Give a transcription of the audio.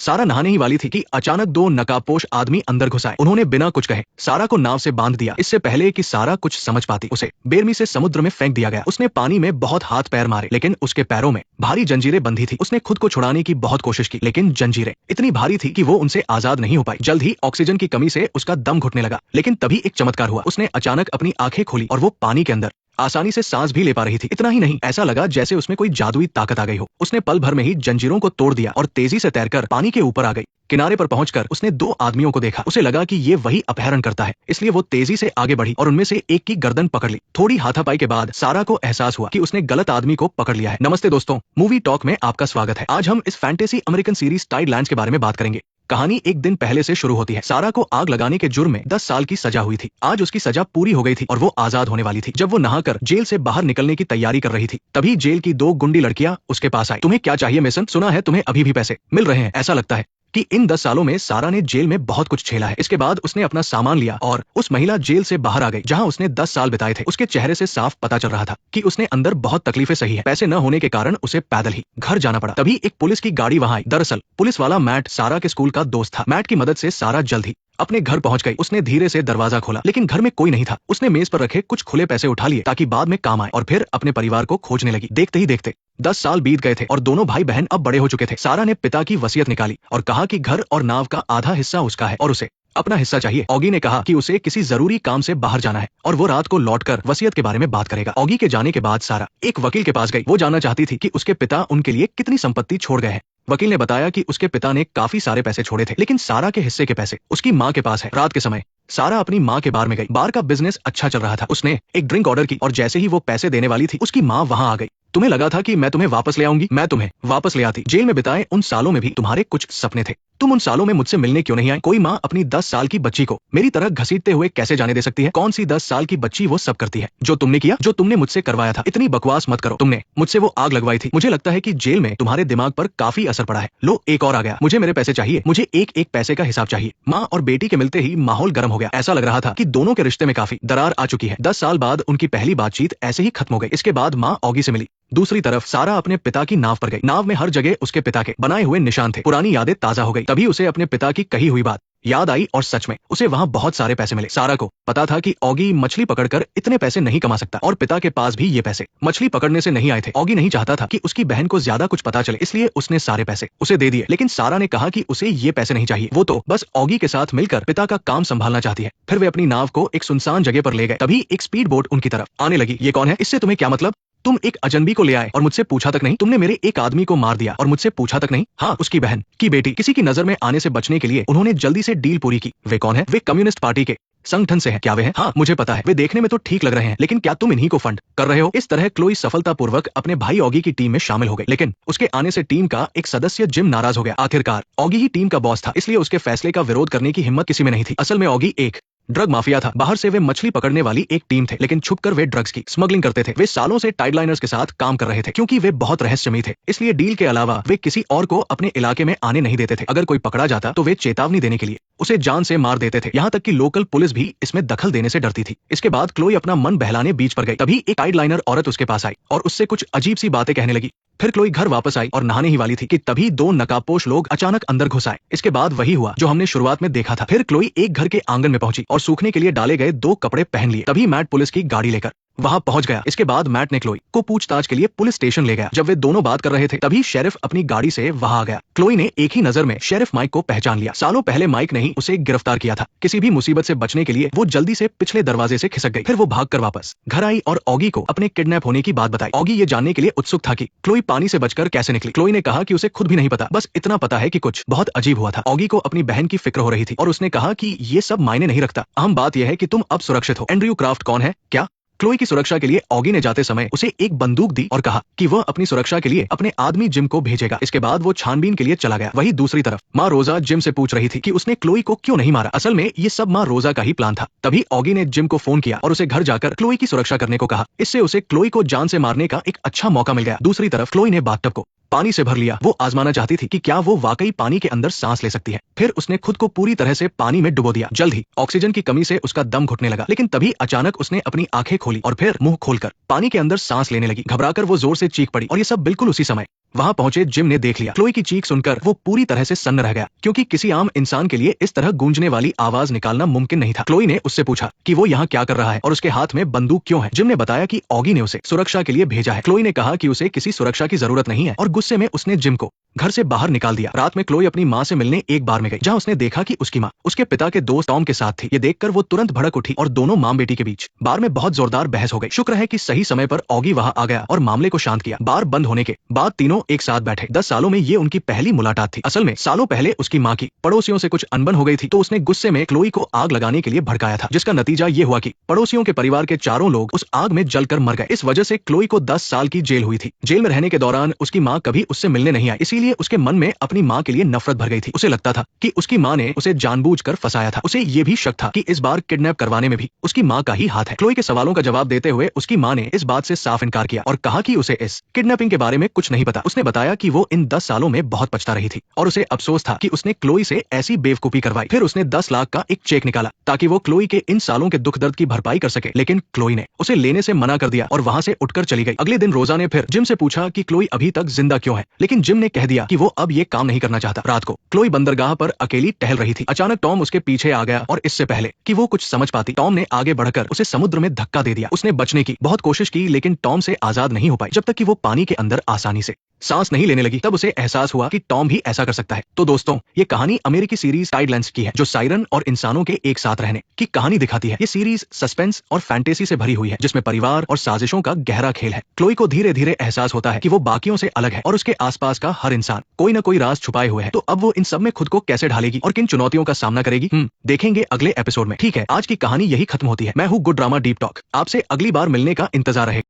सारा नहाने ही वाली थी कि अचानक दो नकाबपोश आदमी अंदर घुस आए। उन्होंने बिना कुछ कहे सारा को नाव से बांध दिया। इससे पहले कि सारा कुछ समझ पाती, उसे बेरमी से समुद्र में फेंक दिया गया। उसने पानी में बहुत हाथ पैर मारे, लेकिन उसके पैरों में भारी जंजीरें बंधी थी। उसने खुद को छुड़ाने की बहुत कोशिश की, लेकिन जंजीरें इतनी भारी थी कि वो उनसे आजाद नहीं हो पाई। जल्द ही ऑक्सीजन की कमी से उसका दम घुटने लगा, लेकिन तभी एक चमत्कार हुआ। उसने अचानक अपनी आंखें खोली और वो पानी के अंदर आसानी से सांस भी ले पा रही थी। इतना ही नहीं, ऐसा लगा जैसे उसमें कोई जादुई ताकत आ गई हो। उसने पल भर में ही जंजीरों को तोड़ दिया और तेजी से तैरकर पानी के ऊपर आ गई। किनारे पर पहुंचकर उसने दो आदमियों को देखा। उसे लगा कि ये वही अपहरण करता है, इसलिए वो तेजी से आगे बढ़ी और उनमें से एक की गर्दन पकड़ ली। थोड़ी हाथापाई के बाद सारा को एहसास हुआ कि उसने गलत आदमी को पकड़ लिया है। नमस्ते दोस्तों, मूवी टॉक में आपका स्वागत है। आज हम इस फैंटेसी अमेरिकन सीरीज टाइडलैंड्स के बारे में बात करेंगे। कहानी एक दिन पहले से शुरू होती है। सारा को आग लगाने के जुर्म में 10 साल की सजा हुई थी। आज उसकी सजा पूरी हो गई थी और वो आजाद होने वाली थी। जब वो नहाकर जेल से बाहर निकलने की तैयारी कर रही थी, तभी जेल की दो गुंडी लड़कियां उसके पास आई। तुम्हें क्या चाहिए मेसन? सुना है तुम्हें अभी भी पैसे मिल रहे हैं। ऐसा लगता है कि इन 10 सालों में सारा ने जेल में बहुत कुछ झेला है। इसके बाद उसने अपना सामान लिया और उस महिला जेल से बाहर आ गई जहां उसने 10 साल बिताए थे। उसके चेहरे से साफ पता चल रहा था कि उसने अंदर बहुत तकलीफें सही है। पैसे न होने के कारण उसे पैदल ही घर जाना पड़ा। तभी एक पुलिस की गाड़ी वहां आई। दरअसल पुलिस वाला मैट सारा के स्कूल का दोस्त था। मैट की मदद से सारा जल्द ही अपने घर पहुंच गई। उसने धीरे से दरवाजा खोला, लेकिन घर में कोई नहीं था। उसने मेज पर रखे कुछ खुले पैसे उठा लिए ताकि बाद में काम आए, और फिर अपने परिवार को खोजने लगी। देखते ही देखते 10 साल बीत गए थे और दोनों भाई बहन अब बड़े हो चुके थे। सारा ने पिता की वसीयत निकाली और कहा कि घर और नाव का आधा हिस्सा उसका है और उसे अपना हिस्सा चाहिए। ऑगी ने कहा कि उसे किसी जरूरी काम से बाहर जाना है और वो रात को लौटकर वसीयत के बारे में बात करेगा। ऑगी के जाने के बाद सारा एक वकील के पास गई। वो जानना चाहती थी कि उसके पिता उनके लिए कितनी संपत्ति छोड़ गए हैं। वकील ने बताया कि उसके पिता ने काफी सारे पैसे छोड़े थे, लेकिन सारा के हिस्से के पैसे उसकी माँ के पास है। रात के समय सारा अपनी माँ के बार में गई। बार का बिजनेस अच्छा चल रहा था। उसने एक ड्रिंक ऑर्डर की और जैसे ही वो पैसे देने वाली थी, उसकी माँ वहां आ गई। तुम्हें लगा था कि मैं तुम्हें वापस ले आऊंगी, मैं तुम्हें वापस ले आती। जेल में बिताए उन सालों में भी तुम्हारे कुछ सपने थे। तुम उन सालों में मुझसे मिलने क्यों नहीं आए? कोई माँ अपनी 10 साल की बच्ची को मेरी तरह घसीटते हुए कैसे जाने दे सकती है? कौन सी 10 साल की बच्ची वो सब करती है जो तुमने किया, जो तुमने मुझसे करवाया था? इतनी बकवास मत करो। तुमने मुझसे वो आग लगवाई थी। मुझे लगता है कि जेल में तुम्हारे दिमाग पर काफी असर पड़ा है। लो, एक और आ गया। मुझे मेरे पैसे चाहिए। मुझे एक एक पैसे का हिसाब चाहिए। माँ और बेटी के मिलते ही माहौल गर्म हो गया। ऐसा लग रहा था कि दोनों के रिश्ते में काफी दरार आ चुकी है। 10 साल बाद उनकी पहली बातचीत ऐसे ही खत्म हो गई। इसके बाद माँ ऑगी से मिली। दूसरी तरफ सारा अपने पिता की नाव पर गई। नाव में हर जगह उसके पिता के बनाए हुए निशान थे। पुरानी यादें ताजा हो गई। तभी उसे अपने पिता की कही हुई बात याद आई और सच में उसे वहां बहुत सारे पैसे मिले। सारा को पता था कि ऑगी मछली पकड़कर इतने पैसे नहीं कमा सकता और पिता के पास भी ये पैसे मछली पकड़ने से नहीं आए थे। ऑगी नहीं चाहता था कि उसकी बहन को ज्यादा कुछ पता चले, इसलिए उसने सारे पैसे उसे दे दिए। लेकिन सारा ने कहा कि उसे ये पैसे नहीं चाहिए। वो तो बस ऑगी के साथ मिलकर पिता का काम संभालना चाहती है। फिर वे अपनी नाव को एक सुनसान जगह पर ले गए। तभी एक स्पीड बोट उनकी तरफ आने लगी। ये कौन है? इससे तुम्हें क्या मतलब? तुम एक अजनबी को ले आए और मुझसे पूछा तक नहीं। तुमने मेरे एक आदमी को मार दिया और मुझसे पूछा तक नहीं। हाँ, उसकी बहन की बेटी। किसी की नजर में आने से बचने के लिए उन्होंने जल्दी से डील पूरी की। वे कौन है? वे कम्युनिस्ट पार्टी के संगठन से हैं। क्या वे हैं? हाँ, मुझे पता है। वे देखने में तो ठीक लग रहे हैं, लेकिन क्या तुम इन्हीं को फंड कर रहे हो? इस तरह क्लोई सफलतापूर्वक अपने भाई ऑगी की टीम में शामिल हो गई, लेकिन उसके आने से टीम का एक सदस्य जिम नाराज हो गया। आखिरकार ऑगी ही टीम का बॉस था, इसलिए उसके फैसले का विरोध करने की हिम्मत किसी में नहीं थी। असल में ऑगी एक ड्रग माफिया था। बाहर से वे मछली पकड़ने वाली एक टीम थे, लेकिन छुपकर वे ड्रग्स की स्मगलिंग करते थे। वे सालों से टाइडलाइनर्स के साथ काम कर रहे थे। क्योंकि वे बहुत रहस्यमयी थे, इसलिए डील के अलावा वे किसी और को अपने इलाके में आने नहीं देते थे। अगर कोई पकड़ा जाता तो वे चेतावनी देने के लिए उसे जान से मार देते थे। यहाँ तक कि लोकल पुलिस भी इसमें दखल देने से डरती थी। इसके बाद क्लोई अपना मन बहलाने बीच पर गई। तभी एक टाइडलाइनर औरत उसके पास आई और उससे कुछ अजीब सी बातें कहने लगी। फिर क्लोई घर वापस आई और नहाने ही वाली थी कि तभी दो नकाबपोश लोग अचानक अंदर घुस आए। इसके बाद वही हुआ जो हमने शुरुआत में देखा था। फिर क्लोई एक घर के आंगन में पहुंची और सूखने के लिए डाले गए दो कपड़े पहन लिए। तभी मैट पुलिस की गाड़ी लेकर वहां पहुंच गया। इसके बाद मैट ने क्लोई को पूछताछ के लिए पुलिस स्टेशन ले गया। जब वे दोनों बात कर रहे थे, तभी शेरिफ अपनी गाड़ी से वहां आ गया। क्लोई ने एक ही नजर में शेरिफ माइक को पहचान लिया। सालों पहले माइक ने ही उसे गिरफ्तार किया था। किसी भी मुसीबत से बचने के लिए वो जल्दी से पिछले दरवाजे से खिसक गई। फिर वो भागकर वापस घर आई और ऑगी को अपने किडनैप होने की बात बताई। ऑगी ये जानने के लिए उत्सुक था कि क्लोई पानी से बचकर कैसे निकली। क्लोई ने कहा कि उसे खुद भी नहीं पता, बस इतना पता है कि कुछ बहुत अजीब हुआ था। ऑगी को अपनी बहन की फिक्र हो रही थी और उसने कहा कि ये सब मायने नहीं रखता। अहम बात यह है कि तुम अब सुरक्षित हो। एंड्रयू क्राफ्ट कौन है? क्या? क्लोई की सुरक्षा के लिए ऑगी ने जाते समय उसे एक बंदूक दी और कहा कि वह अपनी सुरक्षा के लिए अपने आदमी जिम को भेजेगा। इसके बाद वो छानबीन के लिए चला गया। वहीं दूसरी तरफ माँ रोजा जिम से पूछ रही थी कि उसने क्लोई को क्यों नहीं मारा। असल में ये सब माँ रोजा का ही प्लान था। तभी ऑगी ने जिम को फोन किया और उसे घर जाकर क्लोई की सुरक्षा करने को कहा। इससे उसे क्लोई को जान से मारने का एक अच्छा मौका मिल गया। दूसरी तरफ क्लोई ने बाथटब को पानी से भर लिया। वो आजमाना चाहती थी कि क्या वो वाकई पानी के अंदर सांस ले सकती है। फिर उसने खुद को पूरी तरह से पानी में डुबो दिया। जल्द ही ऑक्सीजन की कमी से उसका दम घुटने लगा, लेकिन तभी अचानक उसने अपनी आंखें खोली और फिर मुंह खोलकर पानी के अंदर सांस लेने लगी। घबराकर वो जोर से चीख पड़ी और ये सब बिल्कुल उसी समय वहाँ पहुंचे जिम ने देख लिया। क्लोई की चीख सुनकर वो पूरी तरह से सन्न रह गया, क्योंकि किसी आम इंसान के लिए इस तरह गूंजने वाली आवाज निकालना मुमकिन नहीं था। क्लोई ने उससे पूछा कि वो यहाँ क्या कर रहा है और उसके हाथ में बंदूक क्यों है। जिम ने बताया कि ऑगी ने उसे सुरक्षा के लिए भेजा है। क्लोई ने कहा कि उसे किसी सुरक्षा की जरूरत नहीं है और गुस्से में उसने जिम को घर से बाहर निकाल दिया। रात में क्लोई अपनी माँ से मिलने एक बार में गई, जहाँ उसने देखा कि उसकी माँ उसके पिता के दोस्त टॉम के साथ थी। ये देखकर वो तुरंत भड़क उठी और दोनों माँ बेटी के बीच बार में बहुत जोरदार बहस हो गई। शुक्र है कि सही समय पर ऑगी वहाँ आ गया और मामले को शांत किया। बार बंद होने के बाद तीनों एक साथ बैठे। 10 सालों में ये उनकी पहली मुलाकात थी। असल में सालों पहले उसकी माँ की पड़ोसियों से कुछ अनबन हो गई थी, तो उसने गुस्से में क्लोई को आग लगाने के लिए भड़काया था, जिसका नतीजा ये हुआ कि पड़ोसियों के परिवार के चारों लोग उस आग में जलकर मर गए। इस वजह से क्लोई को 10 साल की जेल हुई थी। जेल में रहने के दौरान उसकी माँ कभी उससे मिलने नहीं आई, इसीलिए उसके मन में अपनी माँ के लिए नफरत भर गई थी। उसे लगता था कि उसकी माँ ने उसे जानबूझकर फंसाया था। उसे ये भी शक था कि इस बार किडनैप करवाने में भी उसकी माँ का ही हाथ है। क्लोई के सवालों का जवाब देते हुए उसकी माँ ने इस बात से साफ इनकार किया और कहा कि उसे इस किडनैपिंग के बारे में कुछ नहीं पता। उसने बताया कि वो इन 10 सालों में बहुत पछता रही थी और उसे अफसोस था कि उसने क्लोई से ऐसी बेवकूफी करवाई। फिर उसने 10 लाख का एक चेक निकाला ताकि वो क्लोई के इन सालों के दुख दर्द की भरपाई कर सके, लेकिन क्लोई ने उसे लेने से मना कर दिया और वहां से उठकर चली गई। अगले दिन रोजा ने फिर जिम से पूछा कि क्लोई अभी तक जिंदा क्यों है, लेकिन जिम ने कह दिया कि वो अब ये काम नहीं करना चाहता। रात को क्लोई बंदरगाह पर अकेली टहल रही थी। अचानक टॉम उसके पीछे आ गया और इससे पहले कि वो कुछ समझ पाती, टॉम ने आगे बढ़कर उसे समुद्र में धक्का दे दिया। उसने बचने की बहुत कोशिश की, लेकिन टॉम से आजाद नहीं हो पाई। जब तक कि वो पानी के अंदर आसानी से सांस नहीं लेने लगी, तब उसे एहसास हुआ कि टॉम भी ऐसा कर सकता है। तो दोस्तों, ये कहानी अमेरिकी सीरीज टाइडलैंड्स की है, जो साइरन और इंसानों के एक साथ रहने की कहानी दिखाती है। ये सीरीज सस्पेंस और फैंटेसी से भरी हुई है, जिसमें परिवार और साजिशों का गहरा खेल है। क्लोई को धीरे धीरे एहसास होता है कि वो बाकियों से अलग है और उसके आसपास का हर इंसान कोई न कोई राज छुपाए हुए है। तो अब वो इन सब में खुद को कैसे ढालेगी और किन चुनौतियों का सामना करेगी, देखेंगे अगले एपिसोड में। ठीक है, आज की कहानी यही खत्म होती है। मैं हूँ गुड ड्रामा डीप टॉक। आपसे अगली बार मिलने का इंतजार रहे।